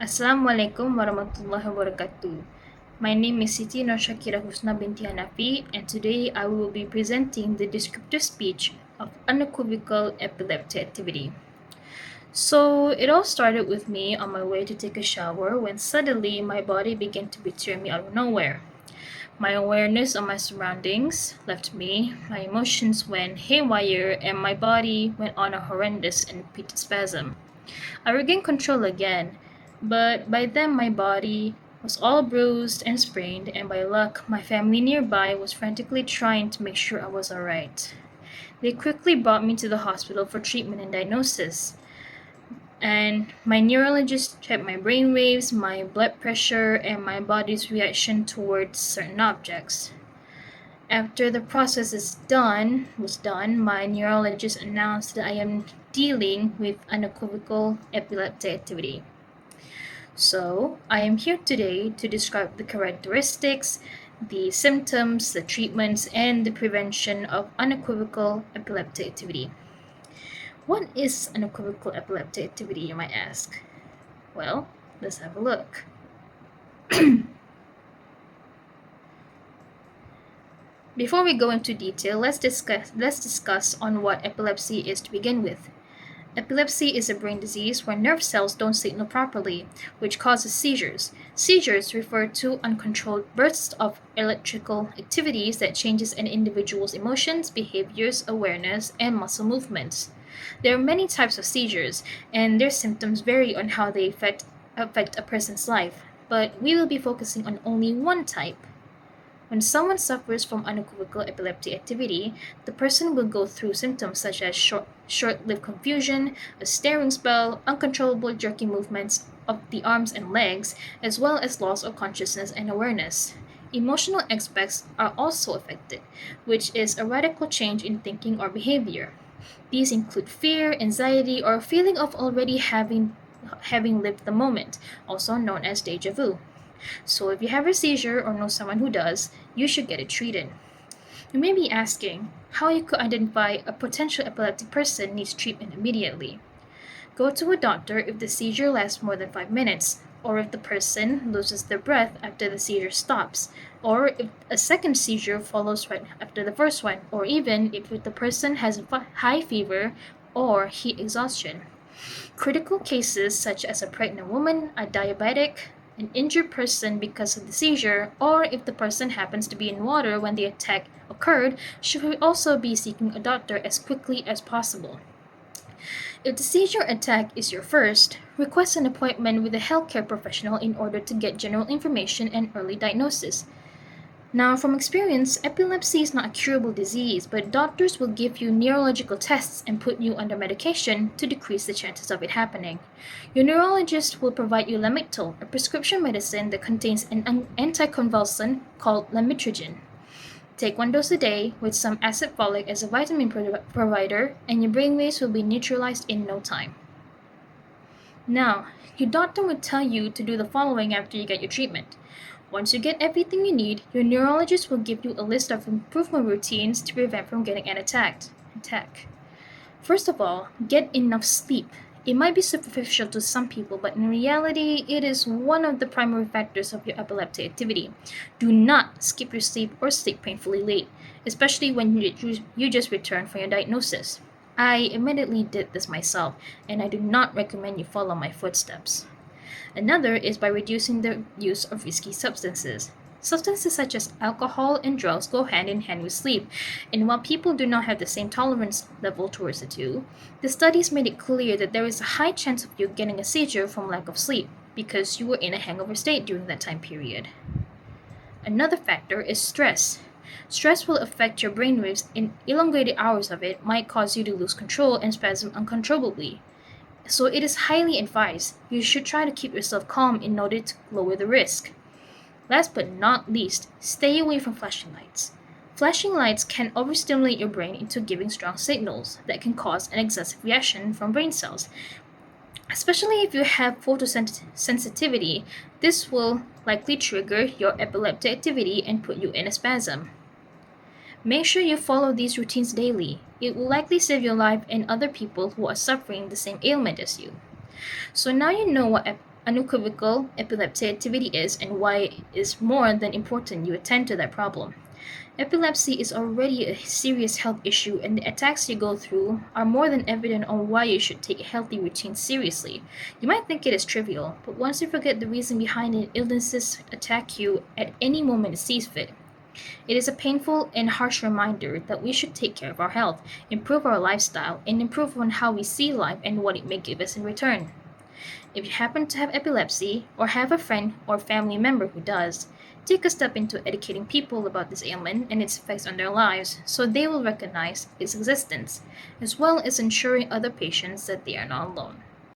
Assalamualaikum warahmatullahi wabarakatuh. My name is Siti Nur Shakira Husna binti Hanafi, and today I will be presenting the descriptive speech of unequivocal epileptic activity. So, it all started with me on my way to take a shower when suddenly my body began to betray me out of nowhere. My awareness of my surroundings left me, my emotions went haywire, and my body went on a horrendous and repeated spasm. I regained control again, but by then my body was all bruised and sprained, and by luck, my family nearby was frantically trying to make sure I was alright. They quickly brought me to the hospital for treatment and diagnosis, and my neurologist checked my brain waves, my blood pressure, and my body's reaction towards certain objects. After the process was done, my neurologist announced that I am dealing with unequivocal epileptic activity. So, I am here today to describe the characteristics, the symptoms, the treatments, and the prevention of unequivocal epileptic activity. What is unequivocal epileptic activity, you might ask? Well, let's have a look. Before we go into detail, let's discuss on what epilepsy is to begin with. Epilepsy is a brain disease where nerve cells don't signal properly, which causes seizures. Seizures refer to uncontrolled bursts of electrical activities that changes an individual's emotions, behaviors, awareness, and muscle movements. There are many types of seizures, and their symptoms vary on how they affect a person's life, but we will be focusing on only one type. When someone suffers from unequivocal epileptic activity, the person will go through symptoms such as short-lived confusion, a staring spell, uncontrollable jerky movements of the arms and legs, as well as loss of consciousness and awareness. Emotional aspects are also affected, which is a radical change in thinking or behavior. These include fear, anxiety, or a feeling of already having lived the moment, also known as deja vu. So if you have a seizure or know someone who does, you should get it treated. You may be asking how you could identify a potential epileptic person needs treatment immediately. Go to a doctor if the seizure lasts more than 5 minutes, or if the person loses their breath after the seizure stops, or if a second seizure follows right after the first one, or even if the person has high fever or heat exhaustion. Critical cases such as a pregnant woman, a diabetic, an injured person because of the seizure, or if the person happens to be in water when the attack occurred, should also be seeking a doctor as quickly as possible. If the seizure attack is your first, request an appointment with a healthcare professional in order to get general information and early diagnosis. Now, from experience, epilepsy is not a curable disease, but doctors will give you neurological tests and put you under medication to decrease the chances of it happening. Your neurologist will provide you Lamictal, a prescription medicine that contains an anticonvulsant called lamotrigine. Take 1 dose a day with some acid folic as a vitamin provider, and your brainwaves will be neutralized in no time. Now, your doctor will tell you to do the following after you get your treatment. Once you get everything you need, your neurologist will give you a list of improvement routines to prevent from getting an attack. First of all, get enough sleep. It might be superficial to some people, but in reality, it is one of the primary factors of your epileptic activity. Do not skip your sleep or sleep painfully late, especially when you just returned from your diagnosis. I immediately did this myself, and I do not recommend you follow my footsteps. Another is by reducing the use of risky substances. Substances such as alcohol and drugs go hand in hand with sleep, and while people do not have the same tolerance level towards the two, the studies made it clear that there is a high chance of you getting a seizure from lack of sleep because you were in a hangover state during that time period. Another factor is stress. Stress will affect your brainwaves, and elongated hours of it might cause you to lose control and spasm uncontrollably. So it is highly advised you should try to keep yourself calm in order to lower the risk. Last but not least, stay away from flashing lights. Flashing lights can overstimulate your brain into giving strong signals that can cause an excessive reaction from brain cells. Especially if you have photosensitivity, this will likely trigger your epileptic activity and put you in a spasm. Make sure you follow these routines daily. It will likely save your life and other people who are suffering the same ailment as you. So now you know what unequivocal epilepsy activity is and why it is more than important you attend to that problem. Epilepsy is already a serious health issue, and the attacks you go through are more than evident on why you should take a healthy routine seriously. You might think it is trivial, but once you forget the reason behind it, illnesses attack you at any moment it sees fit. It is a painful and harsh reminder that we should take care of our health, improve our lifestyle, and improve on how we see life and what it may give us in return. If you happen to have epilepsy or have a friend or family member who does, take a step into educating people about this ailment and its effects on their lives so they will recognize its existence, as well as ensuring other patients that they are not alone.